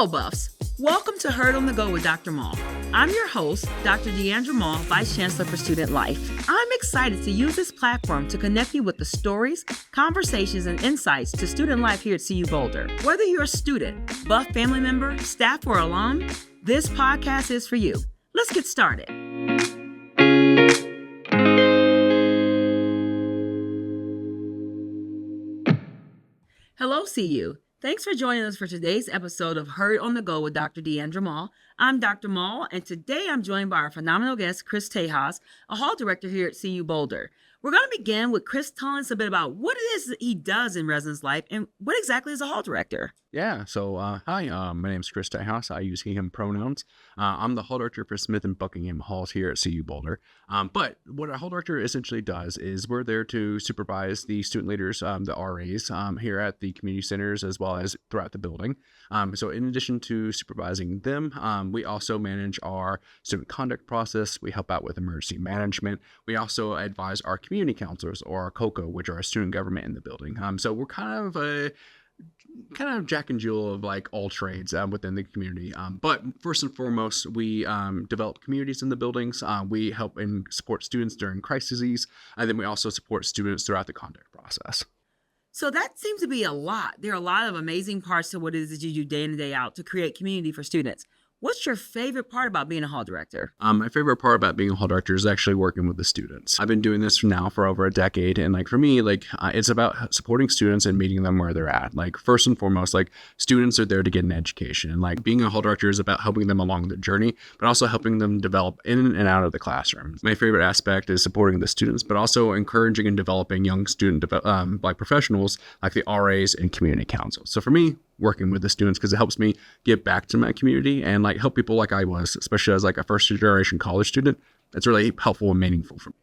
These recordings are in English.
Hello, Buffs. Welcome to Heard on the Go with Dr. Mull. I'm your host, Dr. Deandra Mull, Vice Chancellor for Student Life. I'm excited to use this platform to connect you with the stories, conversations, and insights to student life here at CU Boulder. Whether you're a student, Buff family member, staff, or alum, this podcast is for you. Let's get started. Hello, CU. Thanks for joining us for today's episode of Heard on the Go with Dr. Deandra Mull. I'm Dr. Mull, and today I'm joined by our phenomenal guest, Chris Tejas, a hall director here at CU Boulder. We're going to begin with Chris telling us a bit about what it is that he does in residence life and what exactly is a hall director. Yeah, so hi, my name is Chris Tejas. I use he, him pronouns. I'm the hall director for Smith and Buckingham Halls here at CU Boulder. But what a hall director essentially does is we're there to supervise the student leaders, the RAs, here at the community centers as well as throughout the building. So in addition to supervising them, we also manage our student conduct process. We help out with emergency management. We also advise our community counselors, or our COCO, which are our student government in the building. So we're kind of Jack and Jill of like all trades within the community. But first and foremost, we develop communities in the buildings. We help and support students during crises. And then we also support students throughout the conduct process. So that seems to be a lot. There are a lot of amazing parts to what it is that you do day in and day out to create community for students. What's your favorite part about being a hall director? My favorite part about being a hall director is actually working with the students. I've been doing this now for over a decade. And for me, it's about supporting students and meeting them where they're at. First and foremost, students are there to get an education. And being a hall director is about helping them along the journey, but also helping them develop in and out of the classroom. My favorite aspect is supporting the students, but also encouraging and developing young student professionals like the RAs and community councils. So for me, working with the students, because it helps me give back to my community and help people like I was, especially as a first generation college student. It's really helpful and meaningful for me.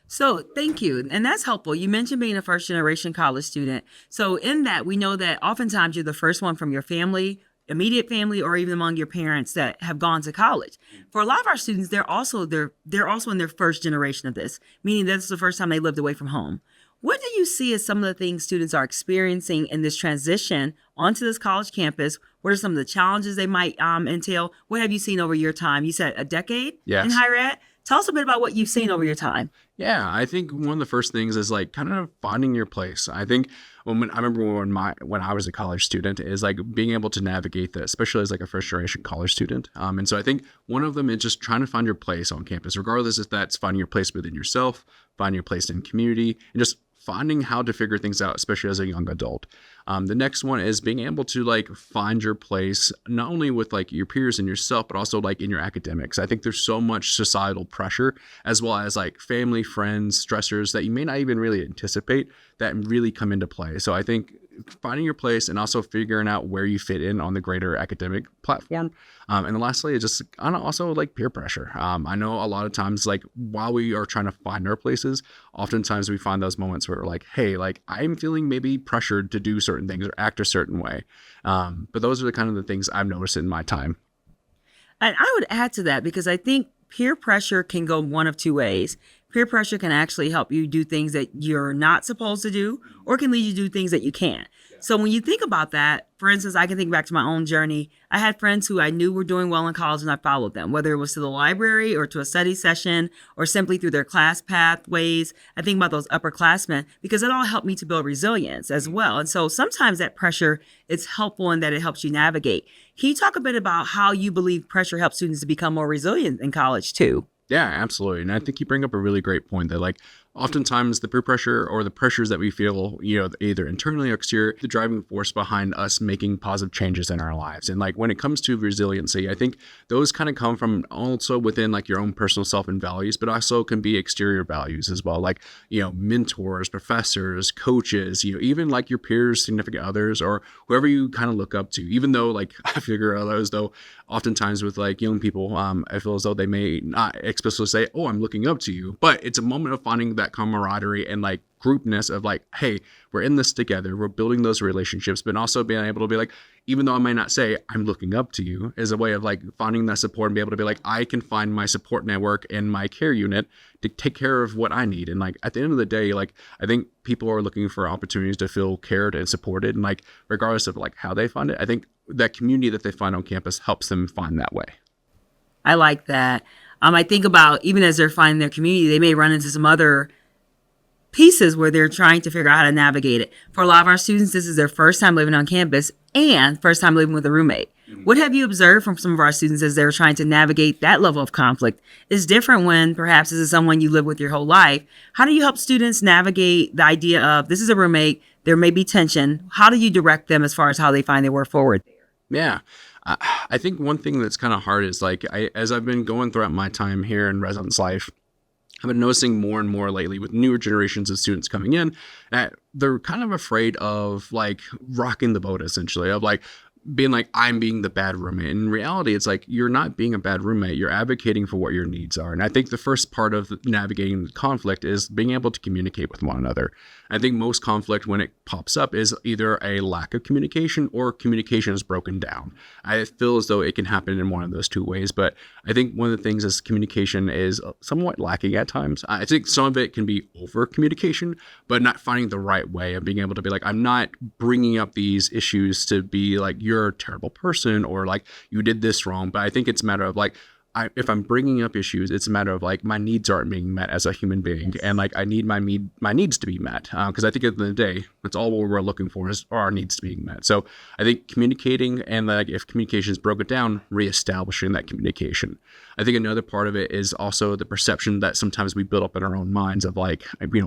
So thank you. And that's helpful. You mentioned being a first generation college student. So in that, we know that oftentimes you're the first one from your family, immediate family, or even among your parents that have gone to college. For a lot of our students, they're also in their first generation of this, meaning that's the first time they lived away from home. What do you see as some of the things students are experiencing in this transition onto this college campus? What are some of the challenges they might entail? What have you seen over your time? You said a decade in higher ed. Tell us a bit about what you've seen over your time. Yeah, I think one of the first things is kind of finding your place. I think I remember when I was a college student is being able to navigate that, especially as a first generation college student. And so I think one of them is just trying to find your place on campus, regardless if that's finding your place within yourself, finding your place in community, and just finding how to figure things out, especially as a young adult. The next one is being able to find your place, not only with your peers and yourself, but also in your academics. I think there's so much societal pressure, as well as family, friends, stressors that you may not even really anticipate that really come into play. So I think finding your place and also figuring out where you fit in on the greater academic platform. And then lastly, it's just also peer pressure. I know a lot of times, while we are trying to find our places, oftentimes we find those moments where we're hey, I'm feeling maybe pressured to do certain things or act a certain way. But those are the kind of the things I've noticed in my time. And I would add to that because I think peer pressure can go one of two ways. Peer pressure can actually help you do things that you're not supposed to do, or can lead you to do things that you can't. So when you think about that, for instance, I can think back to my own journey. I had friends who I knew were doing well in college and I followed them, whether it was to the library or to a study session or simply through their class pathways. I think about those upperclassmen because it all helped me to build resilience as well. And so sometimes that pressure is helpful in that it helps you navigate. Can you talk a bit about how you believe pressure helps students to become more resilient in college too? Yeah, absolutely. And I think you bring up a really great point that oftentimes the peer pressure or the pressures that we feel, either internally or exterior, the driving force behind us making positive changes in our lives. And when it comes to resiliency, I think those kind of come from also within your own personal self and values, but also can be exterior values as well. Mentors, professors, coaches, even your peers, significant others, or whoever you kind of look up to, even though I figure out as though oftentimes with young people, I feel as though they may not explicitly say, oh, I'm looking up to you, but it's a moment of finding that camaraderie and groupness of hey, we're in this together. We're building those relationships, but also being able to be even though I might not say I'm looking up to you, is a way of finding that support and be able to be I can find my support network and my care unit to take care of what I need. And at the end of the day, I think people are looking for opportunities to feel cared and supported. And regardless of how they find it, I think that community that they find on campus helps them find that way. I like that. I think about even as they're finding their community, they may run into some other pieces where they're trying to figure out how to navigate it. For a lot of our students, this is their first time living on campus and first time living with a roommate. What have you observed from some of our students as they're trying to navigate that level of conflict? Is different when perhaps this is someone you live with your whole life. How do you help students navigate the idea of this is a roommate, there may be tension? How do you direct them as far as how they find their way forward? Yeah. I think one thing that's kind of hard is like, as I've been going throughout my time here in residence life, I've been noticing more and more lately with newer generations of students coming in that they're kind of afraid of like rocking the boat, essentially, of like being like, I'm being the bad roommate. In reality, it's like, you're not being a bad roommate. You're advocating for what your needs are. And I think the first part of navigating the conflict is being able to communicate with one another. I think most conflict, when it pops up, is either a lack of communication or communication is broken down. I feel as though it can happen in one of those two ways. But I think one of the things is communication is somewhat lacking at times. I think some of it can be over communication, but not finding the right way of being able to be like, I'm not bringing up these issues to be like, you're a terrible person or like you did this wrong. But I think it's a matter of like, if I'm bringing up issues, it's a matter of like my needs aren't being met as a human being, and like I need my needs to be met. Because I think at the end of the day, that's all we're looking for is our needs to be met. So I think communicating, and like if communication is broken down, reestablishing that communication. I think another part of it is also the perception that sometimes we build up in our own minds of like,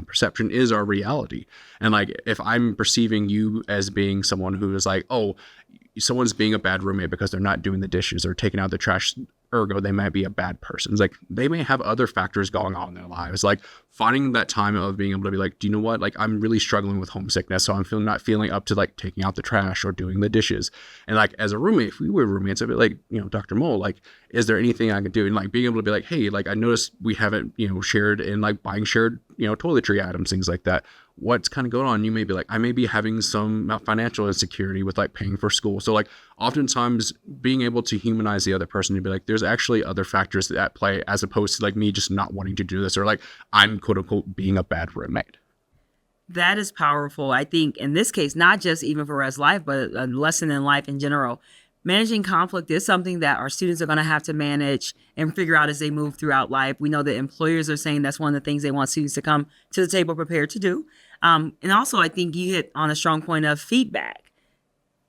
perception is our reality. And like if I'm perceiving you as being someone who is like, oh, someone's being a bad roommate because they're not doing the dishes or taking out the trash, ergo they might be a bad person. It's like they may have other factors going on in their lives, like finding that time of being able to be like, do you know what, like I'm really struggling with homesickness, so I'm not feeling up to like taking out the trash or doing the dishes. And like as a roommate, if we were roommates, I'd be like, Dr. Mull, like is there anything I can do? And like being able to be like, hey, like I noticed we haven't shared in like buying shared toiletry items, things like that. What's kind of going on? You may be like, I may be having some financial insecurity with like paying for school. So like oftentimes being able to humanize the other person to be like, there's actually other factors at play as opposed to like me just not wanting to do this, or like I'm quote unquote being a bad roommate. That is powerful. I think in this case, not just even for Res Life, but a lesson in life in general. Managing conflict is something that our students are going to have to manage and figure out as they move throughout life. We know that employers are saying that's one of the things they want students to come to the table prepared to do. And also, I think you hit on a strong point of feedback.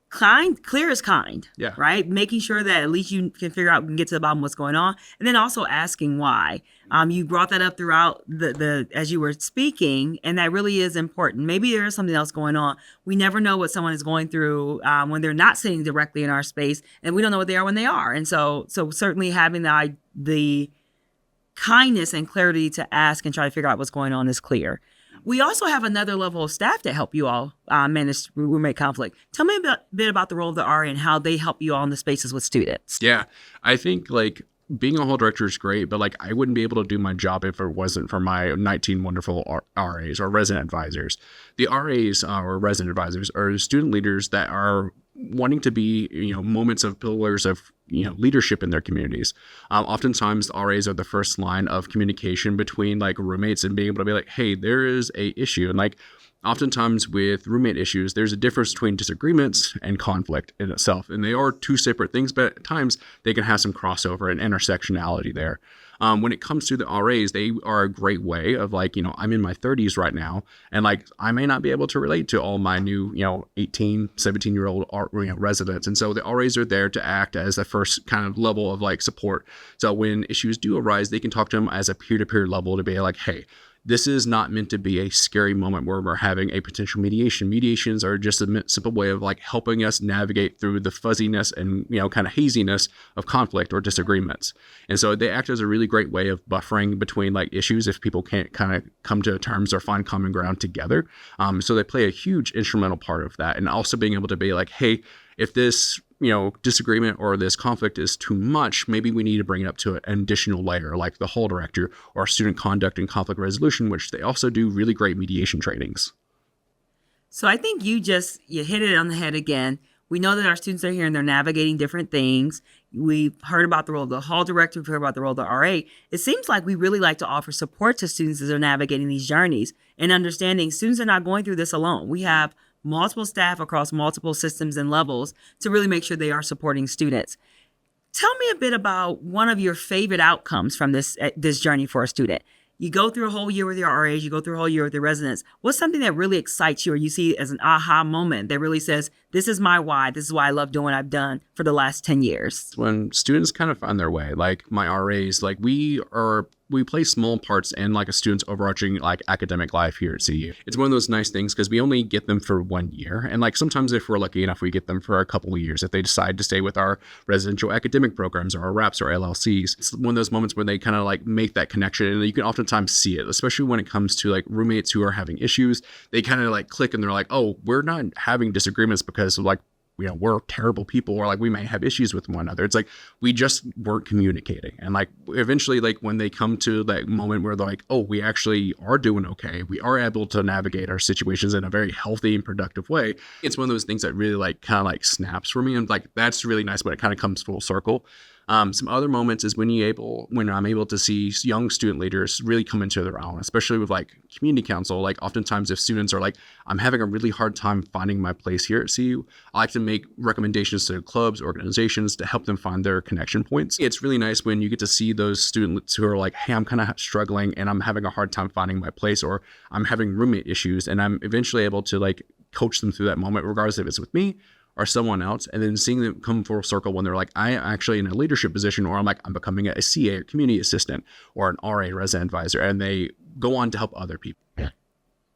Clear is kind, yeah. Right? Making sure that at least you can figure out and get to the bottom of what's going on. And then also asking why. You brought that up throughout the as you were speaking, and that really is important. Maybe there is something else going on. We never know what someone is going through when they're not sitting directly in our space, and we don't know what they are when they are. And so certainly having the kindness and clarity to ask and try to figure out what's going on is clear. We also have another level of staff to help you all manage roommate conflict. Tell me a bit about the role of the RA and how they help you all in the spaces with students. Yeah, I think like being a hall director is great, but like I wouldn't be able to do my job if it wasn't for my 19 wonderful RAs or resident advisors. The RAs or resident advisors are student leaders that are wanting to be, moments of pillars of, leadership in their communities. Oftentimes the RAs are the first line of communication between like roommates and being able to be like, hey, there is a issue. And like oftentimes with roommate issues, there's a difference between disagreements and conflict in itself. And they are two separate things, but at times they can have some crossover and intersectionality there. When it comes to the RAs, they are a great way of like, I'm in my 30s right now, and like I may not be able to relate to all my new, 18, 17-year-old residents. And so the RAs are there to act as the first kind of level of like support. So when issues do arise, they can talk to them as a peer-to-peer level to be like, hey, this is not meant to be a scary moment where we're having a potential mediation. Mediations are just a simple way of like helping us navigate through the fuzziness and, kind of haziness of conflict or disagreements. And so they act as a really great way of buffering between like issues if people can't kind of come to terms or find common ground together. So they play a huge instrumental part of that. And also being able to be like, hey, if this disagreement or this conflict is too much, maybe we need to bring it up to an additional layer like the hall director or student conduct and conflict resolution, which they also do really great mediation trainings. So I think you hit it on the head again. We know that our students are here and they're navigating different things. We've heard about the role of the hall director. We've heard about the role of the RA. It seems like we really like to offer support to students as they're navigating these journeys and understanding students are not going through this alone. We have multiple staff across multiple systems and levels to really make sure they are supporting students. Tell me a bit about one of your favorite outcomes from this journey for a student. You go through a whole year with your RAs, you go through a whole year with your residents. What's something that really excites you or you see as an aha moment that really says, this is my why, this is why I love doing what I've done for the last 10 years? When students kind of find their way, like my RAs, like we play small parts in like a student's overarching like academic life here at CU. It's one of those nice things because we only get them for 1 year. And like sometimes if we're lucky enough, we get them for a couple of years if they decide to stay with our residential academic programs or our RAPs or LLCs. It's one of those moments where they kind of like make that connection, and you can oftentimes see it, especially when it comes to like roommates who are having issues. They kind of like click and they're like, oh, we're not having disagreements because of like, you know, we're terrible people, or like we may have issues with one another. It's like we just weren't communicating. And like eventually, like when they come to that moment where they're like, oh, we actually are doing okay, we are able to navigate our situations in a very healthy and productive way, it's one of those things that really like kind of like snaps for me. And like that's really nice when it kind of comes full circle. Some other moments is when I'm able to see young student leaders really come into their own, especially with like community council. Like oftentimes if students are like, I'm having a really hard time finding my place here at CU, I like to make recommendations to clubs, organizations to help them find their connection points. It's really nice when you get to see those students who are like, hey, I'm kind of struggling and I'm having a hard time finding my place, or I'm having roommate issues, and I'm eventually able to like coach them through that moment, regardless if it's with me or someone else, and then seeing them come full circle when they're like, I am actually in a leadership position, or I'm becoming a CA or community assistant or an RA resident advisor, and they go on to help other people.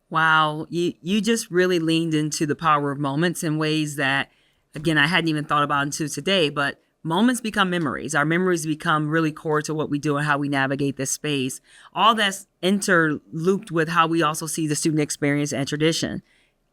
Wow, you just really leaned into the power of moments in ways that, again, I hadn't even thought about until today, but moments become memories. Our memories become really core to what we do and how we navigate this space. All that's interlooped with how we also see the student experience and tradition.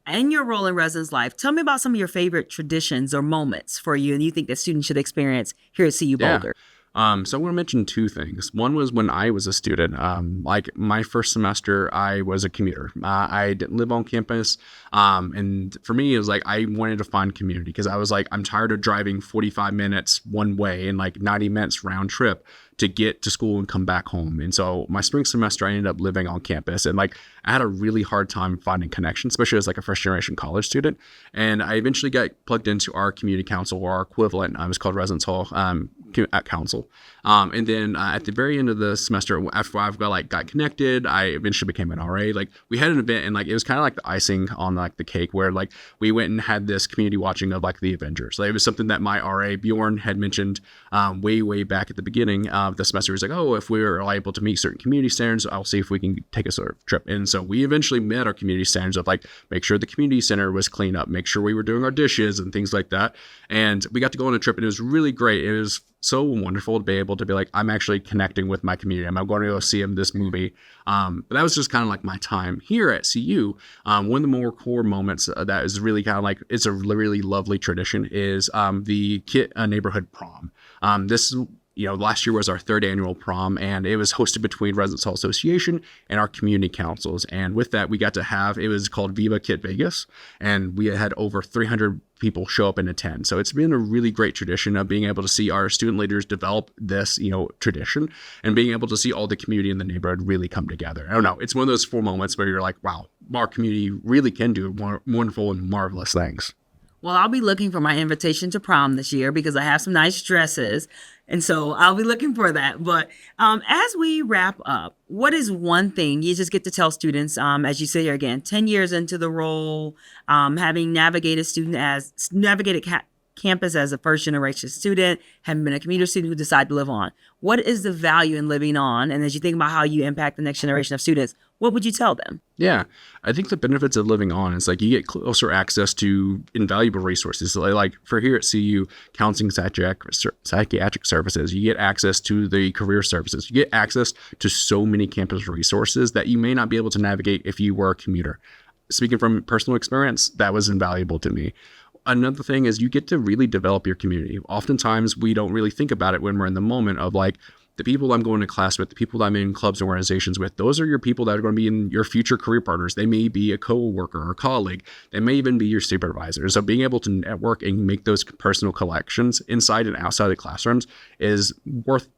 In your role in residence life, tell me about some of your favorite traditions or moments for you and you think that students should experience here at CU Boulder. So I want to mention two things. One was when I was a student, like my first semester, I was a commuter. I didn't live on campus. And for me, it was like, I wanted to find community because I was like, I'm tired of driving 45 minutes one way and like 90 minutes round trip to get to school and come back home. And so my spring semester, I ended up living on campus, and like I had a really hard time finding connection, especially as like a first generation college student. And I eventually got plugged into our community council, or our equivalent. It was called Residence Hall at council. And then at the very end of the semester, after I got connected, I eventually became an RA. Like we had an event, and like it was kind of like the icing on like the cake, where like we went and had this community watching of like the Avengers. Like it was something that my RA Bjorn had mentioned way back at the beginning of the semester. He was like, oh, if we're able to meet certain community standards, I'll see if we can take a sort of trip. And so we eventually met our community standards of like, make sure the community center was clean up, make sure we were doing our dishes and things like that. And we got to go on a trip, and it was really great. It was so wonderful to be able to be like, I'm actually connecting with my community. I'm going to go see this movie. But that was just kind of like my time here at CU. One of the more core moments that is really kind of like, it's a really lovely tradition, is the neighborhood prom. This last year was our third annual prom, and it was hosted between Residence Hall Association and our community councils. And with that, we got to have, it was called Viva Kit Vegas, and we had over 300 people show up and attend. So it's been a really great tradition of being able to see our student leaders develop this, tradition, and being able to see all the community in the neighborhood really come together. I don't know. It's one of those full moments where you're like, wow, our community really can do wonderful and marvelous things. Well, I'll be looking for my invitation to prom this year because I have some nice dresses. And so I'll be looking for that. But as we wrap up, what is one thing you just get to tell students, as you sit here again, 10 years into the role, having navigated campus as a first generation student, having been a commuter student who decided to live on, what is the value in living on? And as you think about how you impact the next generation of students, what would you tell them? Yeah, I think the benefits of living on is like you get closer access to invaluable resources. Like for here at CU, counseling, psychiatric services, you get access to the career services. You get access to so many campus resources that you may not be able to navigate if you were a commuter. Speaking from personal experience, that was invaluable to me. Another thing is you get to really develop your community. Oftentimes we don't really think about it when we're in the moment of like, the people I'm going to class with, the people that I'm in clubs and organizations with, those are your people that are going to be in your future career partners. They may be a coworker or colleague. They may even be your supervisor. So being able to network and make those personal connections inside and outside the classrooms is worth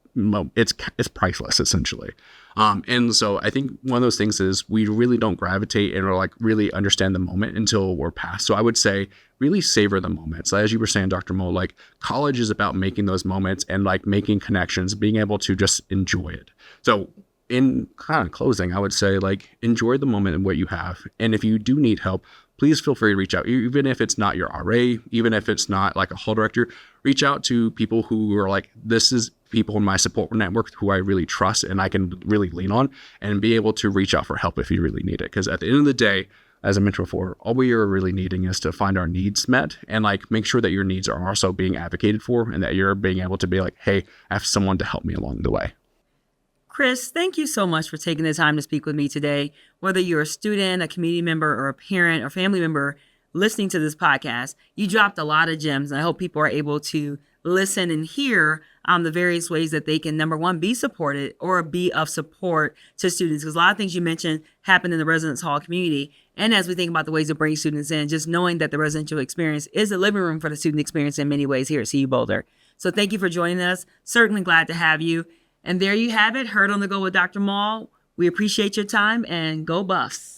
it's priceless essentially. And so I think one of those things is we really don't gravitate and or like really understand the moment until we're past. So I would say really savor the moments. As you were saying, Dr. Mull, like college is about making those moments and like making connections, being able to just enjoy it. So in kind of closing, I would say like enjoy the moment and what you have. And if you do need help, please feel free to reach out. Even if it's not your RA, even if it's not like a hall director, reach out to people who are like, this is people in my support network who I really trust and I can really lean on, and be able to reach out for help if you really need it. Because at the end of the day, as I mentioned before, all we are really needing is to find our needs met and like make sure that your needs are also being advocated for and that you're being able to be like, hey, I have someone to help me along the way. Chris, thank you so much for taking the time to speak with me today. Whether you're a student, a community member, or a parent or family member listening to this podcast, you dropped a lot of gems. And I hope people are able to listen and hear the various ways that they can, number one, be supported or be of support to students. Because a lot of things you mentioned happen in the residence hall community. And as we think about the ways to bring students in, just knowing that the residential experience is a living room for the student experience in many ways here at CU Boulder. So thank you for joining us. Certainly glad to have you. And there you have it. Heard on the Go with Dr. Mull. We appreciate your time and go Buffs.